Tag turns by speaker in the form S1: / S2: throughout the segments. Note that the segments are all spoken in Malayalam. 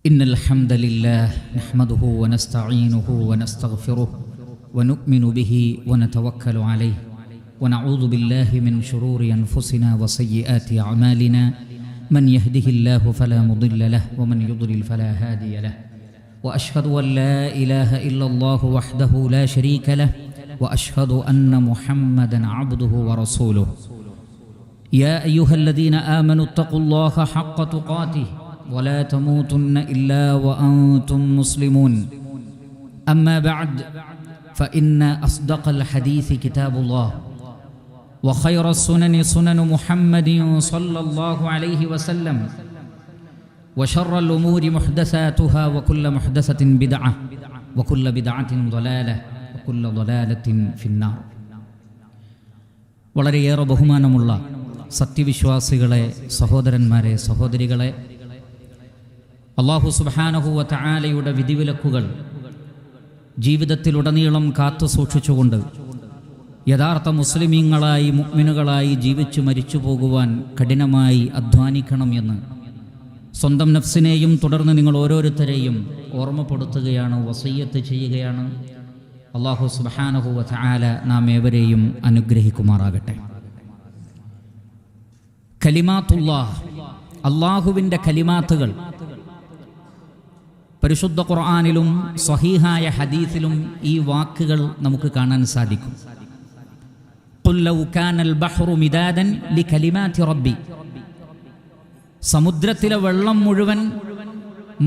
S1: إن الحمد لله نحمده ونستعينه ونستغفره ونؤمن به ونتوكل عليه ونعوذ بالله من شرور أنفسنا وسيئات أعمالنا من يهده الله فلا مضل له ومن يضلل فلا هادي له وأشهد أن لا إله إلا الله وحده لا شريك له وأشهد أن محمدا عبده ورسوله يا أيها الذين آمنوا اتقوا الله حق تقاته ولا تموتن إلا وأنتم مسلمون أما بعد فإن أصدق الحديث كتاب الله وخير السنن سنن محمد صلى الله عليه وسلم وشر الأمور محدثاتها وكل محدثة بدعة وكل بدعة ضلالة وكل ضلالة في النار. വളരെയേറെ ബഹുമാനമുള്ള സത്യവിശ്വാസികളെ, സഹോദരന്മാരെ, സഹോദരികളെ, അല്ലാഹു സുബ്ഹാനഹു വ തആലയുടെ വിധിവിലക്കുകൾ ജീവിതത്തിലുടനീളം കാത്തു സൂക്ഷിച്ചുകൊണ്ട് യഥാർത്ഥ മുസ്ലിമീങ്ങളായി, മുഅ്മിനുകളായി ജീവിച്ചു മരിച്ചു പോകുവാൻ കഠിനമായി അധ്വാനിക്കണം എന്ന് സ്വന്തം നഫ്സിനെയും തുടർന്ന് നിങ്ങൾ ഓരോരുത്തരെയും ഓർമ്മപ്പെടുത്തുകയാണ്, വസിയ്യത്ത് ചെയ്യുകയാണ്. അല്ലാഹു സുബ്ഹാനഹു വ തആല നാം ഏവരെയും അനുഗ്രഹിക്കുമാറാകട്ടെ. കലിമാത്തുല്ലാഹ്, അല്ലാഹുവിൻ്റെ കലിമാത്തുകൾ പരിശുദ്ധ ഖുർആനിലും സ്വഹീഹായ ഹദീസിലും ഈ വാക്കുകൾ നമുക്ക് കാണാൻ സാധിക്കും. ഖുൽ ലൗ കാനൽ ബഹ്റു മിദാദൻ ലികലിമാതി റബ്ബി, സമുദ്രത്തിലെ വെള്ളം മുഴുവൻ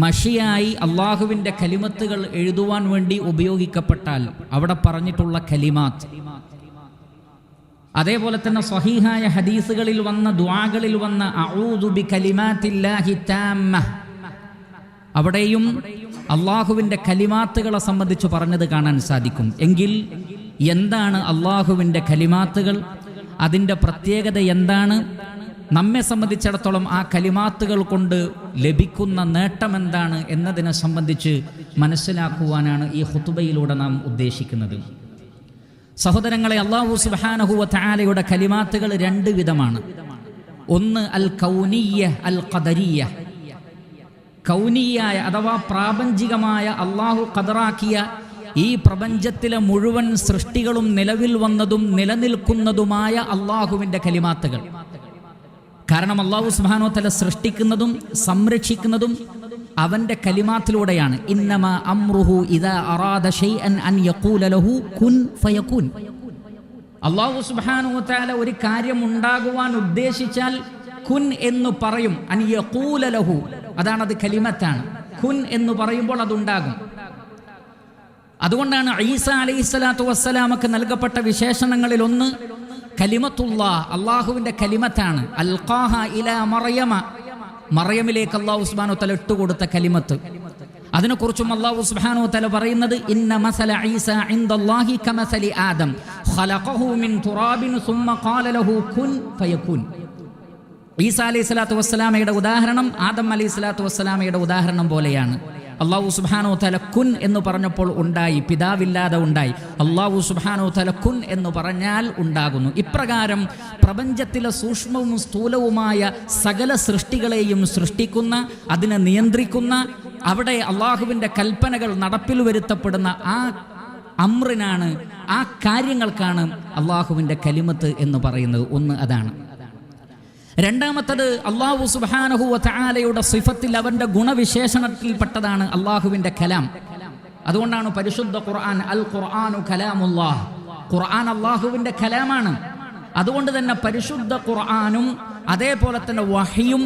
S1: മഷിയായി അള്ളാഹുവിൻ്റെ കലിമത്തുകൾ എഴുതുവാൻ വേണ്ടി ഉപയോഗിക്കപ്പെട്ടാൽ അവിടെ പറഞ്ഞിട്ടുള്ള കലിമാത്ത്, അതേപോലെ തന്നെ സ്വഹീഹായ ഹദീസുകളിൽ വന്ന ദുആകളിൽ വന്ന അഊദു ബികലിമാത്തില്ലാഹി താമ്മ, അവിടെയും അള്ളാഹുവിൻ്റെ കലിമാത്തുകളെ സംബന്ധിച്ച് പറഞ്ഞത് കാണാൻ സാധിക്കും. എങ്കിൽ എന്താണ് അള്ളാഹുവിൻ്റെ കലിമാത്തുകൾ? അതിൻ്റെ പ്രത്യേകത എന്താണ്? നമ്മെ സംബന്ധിച്ചിടത്തോളം ആ കലിമാത്തുകൾ കൊണ്ട് ലഭിക്കുന്ന നേട്ടം എന്താണ് എന്നതിനെ സംബന്ധിച്ച് മനസ്സിലാക്കുവാനാണ് ഈ ഖുതുബയിലൂടെ നാം ഉദ്ദേശിക്കുന്നത്. സഹോദരങ്ങളെ, അല്ലാഹു സുബ്ഹാനഹു വ തആലയുടെ കലിമാത്തുകൾ രണ്ട് വിധമാണ്. ഒന്ന് അൽ കൗനിയ്യ, അൽ ഖദരിയ്യ. കൗനിയായ അഥവാ പ്രാപഞ്ചികമായ അള്ളാഹു ഖദറാക്കിയ ഈ പ്രപഞ്ചത്തിലെ മുഴുവൻ സൃഷ്ടികളും നിലവിൽ വന്നതും നിലനിൽക്കുന്നതുമായ അള്ളാഹുവിൻ്റെ കലിമാത്തുകൾ. കാരണം അള്ളാഹു സുബ്ഹാനഹു വ തആല സൃഷ്ടിക്കുന്നതും സംരക്ഷിക്കുന്നതും അവൻ്റെ കലിമാത്തിലൂടെയാണ്. ഇന്നമാ അംറുഹു ഇദാ അറാദ ശൈഅൻ അൻ യഖൂല ലഹു കുൻ ഫയകുൻ. അള്ളാഹു സുബ്ഹാനഹു വ തആല ഒരു കാര്യം ഉണ്ടാകുവാൻ ഉദ്ദേശിച്ചാൽ കുൻ എന്ന് പറയും. അൻ യഖൂല ലഹു, അതാണത് കലിമത്താണ്. കുൻ എന്ന് പറയുമ്പോൾ അതുണ്ടാകും. അതുകൊണ്ടാണ് ഈസാ അലൈഹിസ്സലാത്തു വസ്സലാമക്ക് നൽകപ്പെട്ട വിശേഷണങ്ങളിൽ ഒന്ന് കലിമത്തുല്ലാഹ്, അള്ളാഹുവിൻ്റെ കലിമത്താണ്. അൽഖാഹ ഇലാ മറിയമ, മറിയമിലേക്ക് അല്ലാഹു സുബ്ഹാനഹു വ തആല ഇട്ടുകൊടുത്ത കലിമത്ത്. അതിനെക്കുറിച്ചും അല്ലാഹു സുബ്ഹാനഹു വ തആല പറയുന്നത് ഇന്ന മസല ഈസാ ഇൻദല്ലാഹി കമസലി ആദം ഖലഖഹു മിൻ തുറാബിൻ സുമ്മ ഖാല ലഹു കുൻ ഫയകുൻ. ഈസാ അലൈഹി സ്വലാത്തു വസ്സലാമയുടെ ഉദാഹരണം ആദം അലൈഹി സ്വലാത്തു വസ്സലാമയുടെ ഉദാഹരണം പോലെയാണ്. അല്ലാഹു സുബ്ഹാനഹു വ തആല കുൻ എന്ന് പറഞ്ഞപ്പോൾ ഉണ്ടായി, പിതാവില്ലാതെ ഉണ്ടായി. അല്ലാഹു സുബ്ഹാനഹു വ തആല കുൻ എന്ന് പറഞ്ഞാൽ ഉണ്ടാകുന്നു. ഇപ്രകാരം പ്രപഞ്ചത്തിലെ സൂക്ഷ്മവും സ്ഥൂലവുമായ സകല സൃഷ്ടികളെയും സൃഷ്ടിക്കുന്ന, അതിനെ നിയന്ത്രിക്കുന്ന, അവിടെ അള്ളാഹുവിൻ്റെ കൽപ്പനകൾ നടപ്പിൽ വരുത്തപ്പെടുന്ന ആ അമ്രിനാണ്, ആ കാര്യങ്ങൾക്കാണ് അള്ളാഹുവിൻ്റെ കലിമത്ത് എന്ന് പറയുന്നത്. ഒന്ന് അതാണ്. രണ്ടാമത്തത് അല്ലാഹു സുബ്ഹാനഹു വ തആലയുടെ സിഫത്തിൽ, അവൻ്റെ ഗുണവിശേഷണത്തിൽപ്പെട്ടതാണ് അള്ളാഹുവിൻ്റെ കലാം. അതുകൊണ്ടാണ് പരിശുദ്ധ ഖുർആൻ അൽ ഖുർആനു കലാമുല്ലാഹ്, ഖുർആൻ അള്ളാഹുവിൻ്റെ കലാമാണ്. അതുകൊണ്ട് തന്നെ പരിശുദ്ധ ഖുർആനും അതേപോലെ തന്നെ വഹയും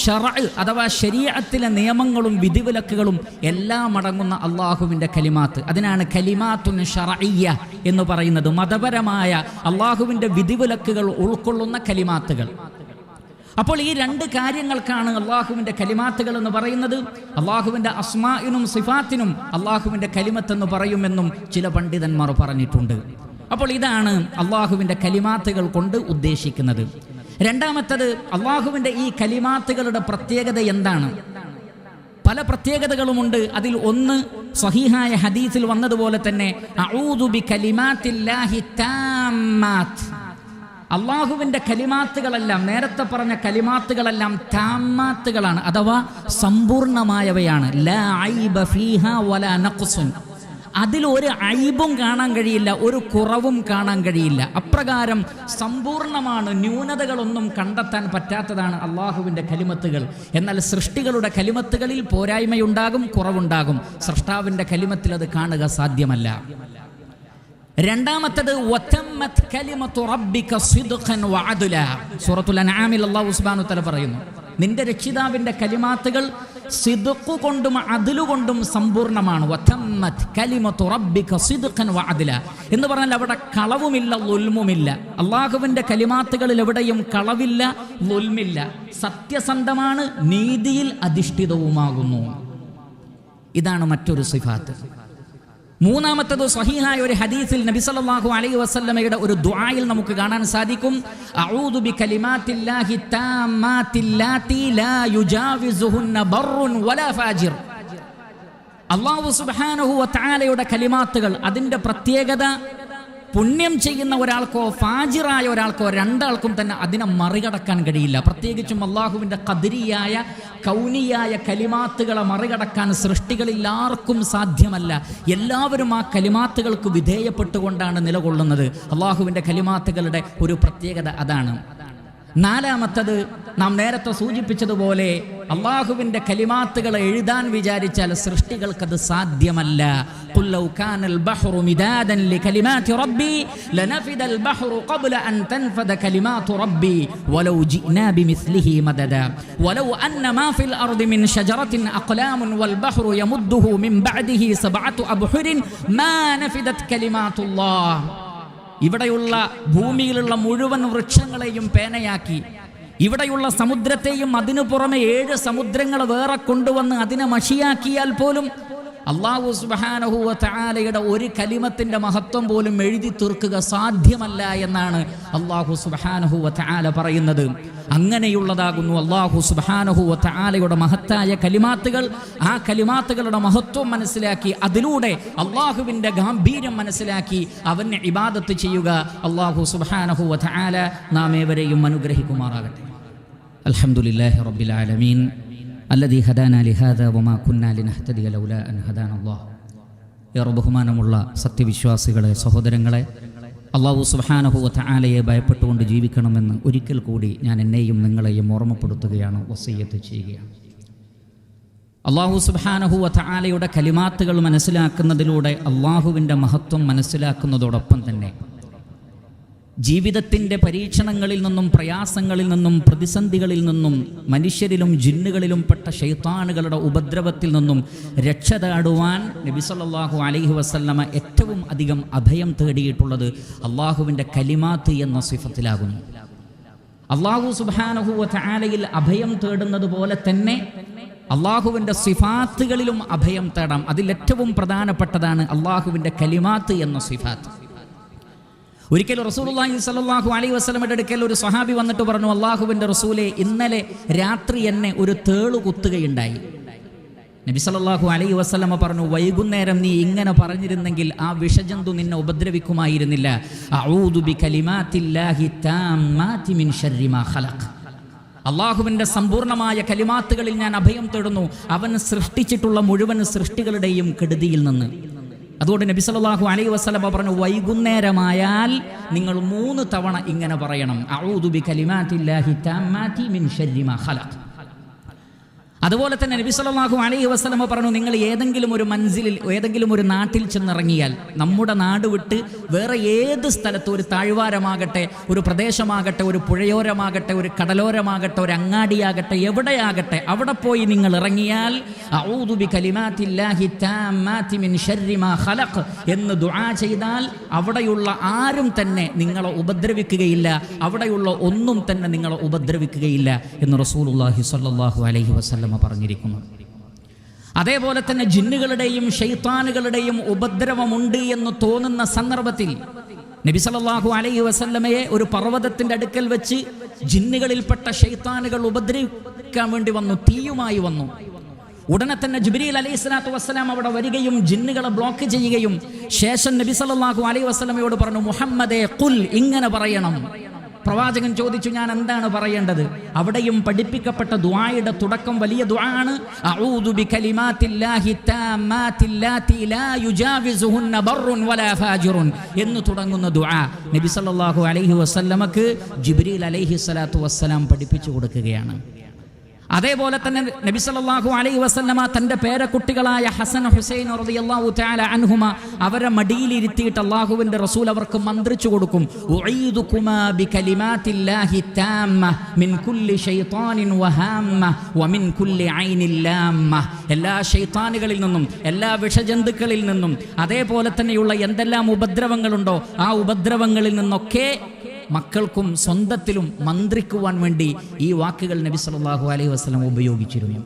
S1: ശറഅ് അഥവാ ശരീഅത്തിലെ നിയമങ്ങളും വിധിവിലക്കുകളും എല്ലാം അടങ്ങുന്ന അള്ളാഹുവിൻ്റെ കലിമാത്ത്. അതിനാണ് കലിമാത്തുൻ ശറഇയ്യ എന്ന് പറയുന്നത്. മതപരമായ അള്ളാഹുവിൻ്റെ വിധിവിലക്കുകൾ ഉൾക്കൊള്ളുന്ന കലിമാത്തുകൾ. അപ്പോൾ ഈ രണ്ട് കാര്യങ്ങൾക്കാണ് അള്ളാഹുവിൻ്റെ കലിമാത്തുകൾ എന്ന് പറയുന്നത്. അള്ളാഹുവിൻ്റെ അസ്മാഇനും സിഫാത്തിനും അള്ളാഹുവിൻ്റെ കലിമത്ത് എന്ന് പറയുമെന്നും ചില പണ്ഡിതന്മാർ പറഞ്ഞിട്ടുണ്ട്. അപ്പോൾ ഇതാണ് അള്ളാഹുവിൻ്റെ കലിമാത്തുകൾ കൊണ്ട് ഉദ്ദേശിക്കുന്നത്. രണ്ടാമത്തത്, അള്ളാഹുവിൻ്റെ ഈ കലിമാത്തുകളുടെ പ്രത്യേകത എന്താണ്? പല പ്രത്യേകതകളുമുണ്ട്. അതിൽ ഒന്ന് സ്വഹീഹായ ഹദീസിൽ വന്നതുപോലെ തന്നെ അഊദു ബികലിമാത്തില്ലാഹി താമ്മാത്ത്, അള്ളാഹുവിൻ്റെ കലിമാത്തുകളെല്ലാം, നേരത്തെ പറഞ്ഞ കലിമാത്തുകളെല്ലാം താമ്മാത്തുകളാണ്, അഥവാ സമ്പൂർണമായവയാണ്. ലാ ഐബ ഫീഹാ വലാ നഖ്സുൻ, അതിലൊരു ഐബും കാണാൻ കഴിയില്ല, ഒരു കുറവും കാണാൻ കഴിയില്ല. അപ്രകാരം സമ്പൂർണമാണ്, ന്യൂനതകളൊന്നും കണ്ടെത്താൻ പറ്റാത്തതാണ് അള്ളാഹുവിൻ്റെ കലിമത്തുകൾ. എന്നാൽ സൃഷ്ടികളുടെ കലിമത്തുകളിൽ പോരായ്മയുണ്ടാകും, കുറവുണ്ടാകും. സ്രഷ്ടാവിൻ്റെ കലിമത്തിൽ അത് കാണുക സാധ്യമല്ല. രണ്ടാമത്തേത് വതമ്മത് കലിമത്തു റബ്ബിക സിദ്ഖൻ വഅദ്ല. സൂറത്തുൽ അൻആമിൽ അല്ലാഹു സുബ്ഹാനഹു വ തആല പറയുന്നു, നിന്റെ രക്ഷിതാവിൻ്റെ കലിമാത്തുകൾ സിദ്ഖ് കൊണ്ടും അദ്ലു കൊണ്ടും സമ്പൂർണ്ണമാണ്. വതമ്മത് കലിമത്തു റബ്ബിക സിദ്ഖൻ വഅദ്ല എന്ന് പറഞ്ഞാൽ അവിടെ കളവുമില്ല, ളുൽമുമില്ല. അള്ളാഹുവിൻ്റെ കലിമാത്തുകളിൽ എവിടെയും കളവില്ല, ളുൽമില്ല. സത്യസന്ധമാണ്, നീതിയിൽ അധിഷ്ഠിതവുമാകുന്നു. ഇതാണ് മറ്റൊരു സിഫാത്ത്. മൂന്നാമത്തേത് സ്വഹീഹായ ഒരു ഹദീസിൽ നബി സല്ലല്ലാഹു അലൈഹി വസല്ലമയുടെ ഒരു ദുആയിൽ നമുക്ക് കാണാൻ സാധിക്കും, അഊദു ബികലിമാത്തില്ലാഹി താമ്മാത്തില്ലാതി ലാ യുജാവിസുഹുന്ന ബർറുൻ വലാ ഫാജിർ. അല്ലാഹു സുബ്ഹാനഹു വ തആലയുടെ കലിമാത്തുകൾ, അതിൻ്റെ പ്രത്യേകത പുണ്യം ചെയ്യുന്ന ഒരാൾക്കോ ഫാജിറായ ഒരാൾക്കോ രണ്ടാൾക്കും തന്നെ അതിനെ മറികടക്കാൻ കഴിയില്ല. പ്രത്യേകിച്ചും അള്ളാഹുവിൻ്റെ ഖദരിയായ കൗനിയായ കലിമാത്തുകളെ മറികടക്കാൻ സൃഷ്ടികളിൽ ആർക്കും സാധ്യമല്ല. എല്ലാവരും ആ കലിമാത്തുകൾക്ക് വിധേയപ്പെട്ടുകൊണ്ടാണ് നിലകൊള്ളുന്നത്. അള്ളാഹുവിൻ്റെ കലിമാത്തുകളുടെ ഒരു പ്രത്യേകത അതാണ്. നാലാമത്തത് നാം നേരത്തെ സൂചിപ്പിച്ചതുപോലെ അള്ളാഹുവിൻ്റെ കലിമാത്തുകളെ എഴുതാൻ വിചാരിച്ചാൽ സൃഷ്ടികൾക്കത് സാധ്യമല്ല. ഖുൽ ലൗ കാനൽ ബഹ്റു മിദാദൻ ലികലിമാതി റബ്ബി ലനഫിദൽ ബഹ്റു ഖബ്ല അൻ തൻഫദ കലിമാതു റബ്ബി വലൗ ജിനാ ബിമിസ്ലിഹി മദദ വലൗ അന്ന മാ ഫിൽ അർദി മിൻ ഷജറത്തിൻ അഖ്ലാമുൻ വൽ ബഹ്റു യമുദ്ദുഹു മിൻ ബഅദിഹി സബഅതു അബ്ഹുരിൻ മാ നഫിദത് കലിമാതുല്ലാഹ്. ഇവിടെയുള്ള ഭൂമിയിലുള്ള മുഴുവൻ വൃക്ഷങ്ങളെയും പേനയാക്കി, ഇവിടെയുള്ള സമുദ്രത്തെയും അതിനു പുറമെ 7 സമുദ്രങ്ങൾ വേറെ കൊണ്ടുവന്ന് അതിനെ മഷിയാക്കിയാൽ പോലും അല്ലാഹു സുബ്ഹാനഹു വ തആലയുടെ ഒരു കലിമത്തിൻ്റെ മഹത്വം പോലും എഴുതി തീർക്കുക സാധ്യമല്ല എന്നാണ് അല്ലാഹു സുബ്ഹാനഹു വ തആല പറയുന്നത്. അങ്ങനെയുള്ളതാകുന്നു അല്ലാഹു സുബ്ഹാനഹു വ തആലയുടെ മഹത്തായ കലിമാത്തുകൾ. ആ കലിമാത്തുകളുടെ മഹത്വം മനസ്സിലാക്കി അതിലൂടെ അല്ലാഹുവിൻ്റെ ഗാംഭീര്യം മനസ്സിലാക്കി അവന് ഇബാദത്ത് ചെയ്യുക. അല്ലാഹു സുബ്ഹാനഹു വ തആല നാം ഏവരെയും അനുഗ്രഹിക്കുമാറാകട്ടെ. അൽഹംദുലില്ലാഹി റബ്ബിൽ ആലമീൻ അല്ലദീ ഹദാനാ ലിഹാദാ വമാ കുന്നാ ലിനഹ്തദിയ ലൗലാ അൻ ഹദാനല്ലാഹ്. ഏറെ ബഹുമാനമുള്ള സത്യവിശ്വാസികളെ, സഹോദരങ്ങളെ, അല്ലാഹു സുബ്ഹാനഹു വ തആലയെ ഭയപ്പെട്ടുകൊണ്ട് ജീവിക്കണമെന്ന് ഒരിക്കൽ കൂടി ഞാൻ എന്നെയും നിങ്ങളെയും ഓർമ്മപ്പെടുത്തുകയാണ്, വസിയ്യത്ത് ചെയ്യുകയാണ്. അല്ലാഹു സുബ്ഹാനഹു വ തആലയുടെ കലിമാത്തുകൾ മനസ്സിലാക്കുന്നതിലൂടെ അല്ലാഹുവിൻ്റെ മഹത്വം മനസ്സിലാക്കുന്നതോടൊപ്പം തന്നെ ജീവിതത്തിൻ്റെ പരീക്ഷണങ്ങളിൽ നിന്നും പ്രയാസങ്ങളിൽ നിന്നും പ്രതിസന്ധികളിൽ നിന്നും മനുഷ്യരിലും ജിന്നുകളിലും പെട്ട ശൈത്താനുകളുടെ ഉപദ്രവത്തിൽ നിന്നും രക്ഷ തേടുവാൻ നബി സല്ലല്ലാഹു അലൈഹി വസല്ലമ ഏറ്റവും അധികം അഭയം തേടിയിട്ടുള്ളത് അള്ളാഹുവിൻ്റെ കലിമാത്ത് എന്ന സിഫത്തിലാകുന്നു. അള്ളാഹു സുബ്ഹാനഹു വ തആലയിൽ അഭയം തേടുന്നത് പോലെ തന്നെ അള്ളാഹുവിൻ്റെ സിഫാത്തുകളിലും അഭയം തേടാം. അതിലേറ്റവും പ്രധാനപ്പെട്ടതാണ് അള്ളാഹുവിൻ്റെ കലിമാത്ത് എന്ന സിഫാത്ത്. ഒരിക്കലും റസൂലുള്ളാഹി സ്വല്ലല്ലാഹു അലൈഹി വസല്ലമയുടെ അടുക്കൽ ഒരു സ്വഹാബി വന്നിട്ട് പറഞ്ഞു, അള്ളാഹുവിൻ്റെ റസൂലെ, ഇന്നലെ രാത്രി എന്നെ ഒരു തേളു കുത്തുകയുണ്ടായി. നബി സല്ലല്ലാഹു അലൈഹി വസല്ലമ പറഞ്ഞു, വൈകുന്നേരം നീ ഇങ്ങനെ പറഞ്ഞിരുന്നെങ്കിൽ ആ വിഷജന്തു നിന്നെ ഉപദ്രവിക്കുമായിരുന്നില്ല. അഊദു ബികലിമാത്തില്ലാഹി താമ്മാതി മിൻ ശർരി മാ ഖലഖ്. അള്ളാഹുവിൻ്റെ സമ്പൂർണമായ കലിമാത്തുകളിൽ ഞാൻ അഭയം തേടുന്നു അവൻ സൃഷ്ടിച്ചിട്ടുള്ള മുഴുവൻ സൃഷ്ടികളുടെയും കെടുതിയിൽ നിന്ന്. അതുകൊണ്ട് നബി സല്ലല്ലാഹു അലൈഹി വസല്ലമ പറഞ്ഞു, വൈകുന്നേരമായാൽ നിങ്ങൾ 3 തവണ ഇങ്ങനെ പറയണം, അഊദു ബികലിമാത്തില്ലാഹി താമ്മാതി മിൻ ശർരി മാ ഖലഖ്. അതുപോലെ തന്നെ നബി സല്ലല്ലാഹു അലൈഹി വസല്ലമ പറഞ്ഞു, നിങ്ങൾ ഏതെങ്കിലും ഒരു മൻസിലിൽ, ഏതെങ്കിലും ഒരു നാട്ടിൽ ചെന്നിറങ്ങിയാൽ, നമ്മുടെ നാട് വിട്ട് വേറെ ഏത് സ്ഥലത്തും, ഒരു താഴ്വാരമാകട്ടെ, ഒരു പ്രദേശമാകട്ടെ, ഒരു പുഴയോരമാകട്ടെ, ഒരു കടലോരമാകട്ടെ, ഒരു അങ്ങാടിയാകട്ടെ, എവിടെയാകട്ടെ, അവിടെ പോയി നിങ്ങൾ ഇറങ്ങിയാൽ അഊദു ബികലിമാത്തില്ലാഹി താമ്മാതി മിൻ ശർരി മാ ഖലഖ് എന്ന് ദുആ ചെയ്താൽ അവിടെയുള്ള ആരും തന്നെ നിങ്ങളെ ഉപദ്രവിക്കുകയില്ല, അവിടെയുള്ള ഒന്നും തന്നെ നിങ്ങളെ ഉപദ്രവിക്കുകയില്ല എന്ന് റസൂലുള്ളാഹി സ്വല്ലല്ലാഹു അലൈഹി വസല്ലം പറഞ്ഞിരിക്കുന്നു. അതേപോലെ തന്നെ ജിന്നുകളുടെയും ശൈത്താനുകളുടെയും ഉപദ്രവമുണ്ട് എന്ന് തോന്നുന്ന സന്ദർഭത്തിൽ നബി സല്ലല്ലാഹു അലൈഹി വസല്ലമയെ ഒരു പർവ്വതത്തിൻ്റെ അടുക്കൽ വെച്ച് ജിന്നുകളിൽപ്പെട്ട ശൈത്താനുകൾ ഉപദ്രവിക്കാൻ വേണ്ടി വന്നു, തീയുമായി വന്നു. ഉടനെ തന്നെ ജിബ്രീൽ അലൈഹിസ്സലാത്തു വസ്സലാം അവിടെ വരികയും ജിന്നുകളെ ബ്ലോക്ക് ചെയ്യുകയും ശേഷം നബി സല്ലല്ലാഹു അലൈഹി വസല്ലമയോട് പറഞ്ഞു, മുഹമ്മദേ ഖുൽ, ഇങ്ങനെ പറയണം. പ്രവാചകൻ ചോദിച്ചു, ഞാൻ എന്താണ് പറയേണ്ടത്? അവിടെയും പഠിപ്പിക്കപ്പെട്ട ദുആയുടെ തുടക്കം വലിയ ദുആ ആണ്. അഊദു ബികലിമാത്തില്ലാഹി താമ്മാത്തില്ലാതി ലാ യുജാവിസുഹുന്ന ബർറുൻ വലാ ഫാജിറുൻ എന്ന് തുടങ്ങുന്ന ദുആ നബി സല്ലല്ലാഹു അലൈഹി വസല്ലമക്ക് ജിബ്രീൽ അലൈഹി സ്വലാത്തു വസ്സലാം പഠിപ്പിച്ചു കൊടുക്കുകയാണ്. അതേപോലെ തന്നെ നബി സല്ലല്ലാഹു അലൈഹി വസല്ലമ തൻ്റെ പേരക്കുട്ടികളായ ഹസൻ ഹുസൈൻ റളിയല്ലാഹു തആല അൻഹുമ അവരെ മടിയിലിരുത്തിയിട്ട് അല്ലാഹുവിൻ്റെ റസൂൽ അവർക്ക് മന്ത്രിച്ചു കൊടുക്കും, ഉഈദുകുമാ ബികലിമാത്തില്ലാഹി താമ്മ മിൻ കുല്ലി ശൈത്താനിൻ വഹാമ്മ വമിൻ കുല്ലി ഐനിൻ ലാമ്മ. എല്ലാ ശൈത്താനുകളിൽ നിന്നും, എല്ലാ വിഷജന്തുക്കളിൽ നിന്നും, അതേപോലെ തന്നെയുള്ള എന്തെല്ലാം ഉപദ്രവങ്ങളുണ്ടോ ആ ഉപദ്രവങ്ങളിൽ നിന്നൊക്കെ മക്കൾക്കും സ്വന്തത്തിലും മന്ത്രിക്കുവാൻ വേണ്ടി ഈ വാക്കുകൾ നബി സല്ലല്ലാഹു അലൈഹി വസല്ലം ഉപയോഗിച്ചിരുന്നു.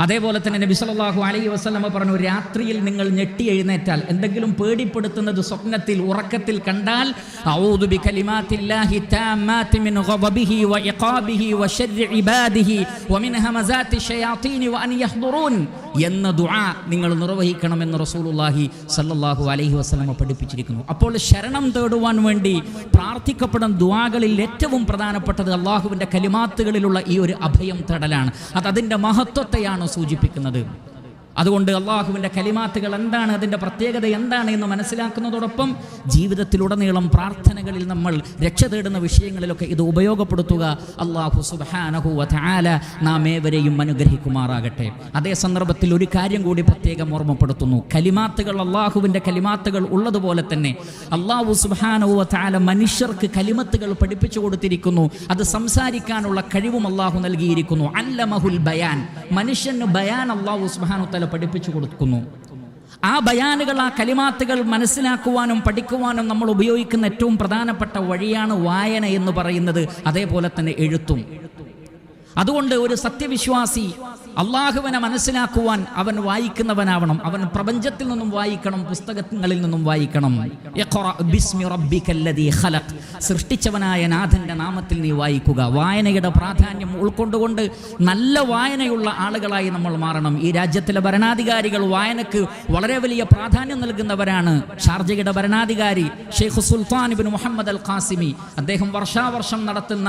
S1: അതേപോലെ തന്നെ നബി സല്ലല്ലാഹു അലൈഹി വസല്ലം പറഞ്ഞു, രാത്രിയിൽ നിങ്ങൾ ഞെട്ടി എഴുന്നേറ്റാൽ, എന്തെങ്കിലും പേടിപ്പെടുത്തുന്നത് സ്വപ്നത്തിൽ ഉറക്കത്തിൽ കണ്ടാൽ, അഊദു ബികലിമാത്തില്ലാഹി താമ്മാതി മിൻ ഗളബിഹി വഇഖാബിഹി വശർരി ഇബാദിഹി വമിൻ ഹമസാത്തി ശയാത്തീനി വഅൻ യഹ്ദുറൂൻ എന്ന ദുആ നിങ്ങൾ നിർവഹിക്കണമെന്ന് റസൂലുള്ളാഹി സല്ലല്ലാഹു അലൈഹി വസല്ലം പഠിപ്പിച്ചിരിക്കുന്നു. അപ്പോൾ ശരണം തേടുവാൻ വേണ്ടി പ്രാർത്ഥിക്കപ്പെടുന്ന ദുആകളിൽ ഏറ്റവും പ്രധാനപ്പെട്ടത് അല്ലാഹുവിൻ്റെ കലിമാത്തുകളിലുള്ള ഈ ഒരു അഭയം തേടലാണ്. അത് അതിൻ്റെ മഹത്വത്തെയാണ് സൂചിപ്പിക്കുന്നത്. അതുകൊണ്ട് അള്ളാഹുവിൻ്റെ കലിമാത്തുകൾ എന്താണ്, അതിൻ്റെ പ്രത്യേകത എന്താണ് എന്ന് മനസ്സിലാക്കുന്നതോടൊപ്പം ജീവിതത്തിലുടനീളം പ്രാർത്ഥനകളിൽ നമ്മൾ രക്ഷ തേടുന്ന വിഷയങ്ങളിലൊക്കെ ഇത് ഉപയോഗപ്പെടുത്തുക. അള്ളാഹു സുബ്ഹാനഹു വ തആല നാം ഏവരെയും അനുഗ്രഹിക്കുമാറാകട്ടെ. അതേ സന്ദർഭത്തിൽ ഒരു കാര്യം കൂടി പ്രത്യേകം ഓർമ്മപ്പെടുത്തുന്നു. കലിമാത്തുകൾ, അള്ളാഹുവിൻ്റെ കലിമാത്തുകൾ ഉള്ളതുപോലെ തന്നെ അള്ളാഹു സുബ്ഹാനഹു വ തആല മനുഷ്യർക്ക് കലിമത്തുകൾ പഠിപ്പിച്ചു കൊടുത്തിരിക്കുന്നു. അത് സംസാരിക്കാനുള്ള കഴിവും അള്ളാഹു നൽകിയിരിക്കുന്നു. അല്ലമഹുൽ ബയാൻ, മനുഷ്യന് ബയാൻ അള്ളാഹു സുബ്ഹാനഹു വ തആല പഠിപ്പിച്ചു കൊടുക്കുന്നു. ആ ബയാനുകൾ, ആ കലിമാത്തുകൾ മനസ്സിലാക്കുവാനും പഠിക്കുവാനും നമ്മൾ ഉപയോഗിക്കുന്ന ഏറ്റവും പ്രധാനപ്പെട്ട വഴിയാണ് വായന എന്ന് പറയുന്നത്. അതേപോലെ തന്നെ എഴുത്തും. അതുകൊണ്ട് ഒരു സത്യവിശ്വാസി അള്ളാഹുവിനെ മനസ്സിലാക്കുവാൻ അവൻ വായിക്കുന്നവനാവണം. അവൻ പ്രപഞ്ചത്തിൽ നിന്നും വായിക്കണം, പുസ്തകങ്ങളിൽ നിന്നും വായിക്കണം. ഇഖ്റ ബിസ്മി റബ്ബിക്കല്ലദീ ഖലഖ്, സൃഷ്ടിച്ചവനായ നാഥന്റെ നാമത്തിൽ നീ വായിക്കുക. വായനയുടെ പ്രാധാന്യം ഉൾക്കൊണ്ടുകൊണ്ട് നല്ല വായനയുള്ള ആളുകളായി നമ്മൾ മാറണം. ഈ രാജ്യത്തിലെ ഭരണാധികാരികൾ വായനക്ക് വളരെ വലിയ പ്രാധാന്യം നൽകുന്നവരാണ്. ഷാർജയുടെ ഭരണാധികാരി ഷെയ്ഖ് സുൽത്താൻ ഇബ്നു മുഹമ്മദ് അൽ ഖാസിമി, അദ്ദേഹം വർഷാവർഷം നടത്തുന്ന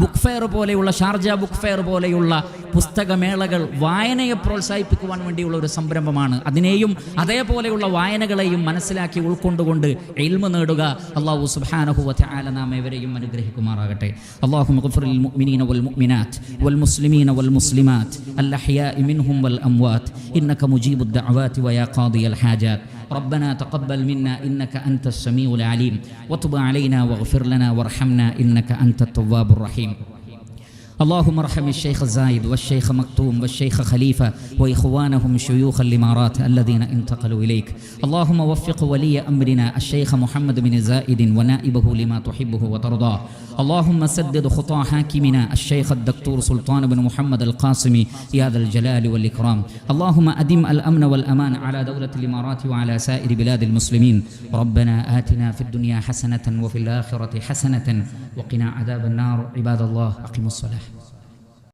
S1: ബുക്ക് ഫെയർ പോലെയുള്ള, ഷാർജ ബുക്ക് ഫെയർ പോലെയുള്ള പുസ്തകമേളകൾ വായനയെ പ്രോത്സാഹിപ്പിക്കുവാൻ വേണ്ടിയുള്ള ഒരു സംരംഭമാണ്. അതിനെയും അതേപോലെയുള്ള വായനകളെയും മനസ്സിലാക്കി ഉൾക്കൊണ്ടുകൊണ്ട് ഇൽമ നേടുക. അല്ലാഹു സുബ്ഹാനഹു വ തആല നാം ഏവരെയും അനുഗ്രഹിക്കുമാറാകട്ടെ. അല്ലാഹുമ്മ ഗ്ഫിർ ലിൽ മുഅ്മിനീന വൽ മുഅ്മിനാത്ത് വൽ മുസ്ലിമീന വൽ മുസ്ലിമാത്ത് അൽ അഹ്യാഇ മിൻഹും വൽ അംവാത്ത് ഇന്നക മുജീബുദ് ദഅവാതി വയാ ഖാദിയൽ ഹാജാത്ത്. ربنا تقبل منا إنك أنت السميع العليم وتب علينا واغفر لنا وارحمنا إنك أنت التواب الرحيم. اللهم ارحم الشيخ زايد والشيخ مكتوم والشيخ خليفة وإخوانهم شيوخ الإمارات الذين انتقلوا إليك. اللهم وفق ولي أمرنا الشيخ محمد بن زايد ونائبه لما تحبه وترضاه. اللهم سدد خطى حاكمنا الشيخ الدكتور سلطان بن محمد القاسمي يا ذا الجلال والإكرام. اللهم أدم الأمن والأمان على دولة الإمارات وعلى سائر بلاد المسلمين. ربنا آتنا في الدنيا حسنة وفي الآخرة حسنة وقنا عذاب النار. عباد الله أقيموا الصلاة.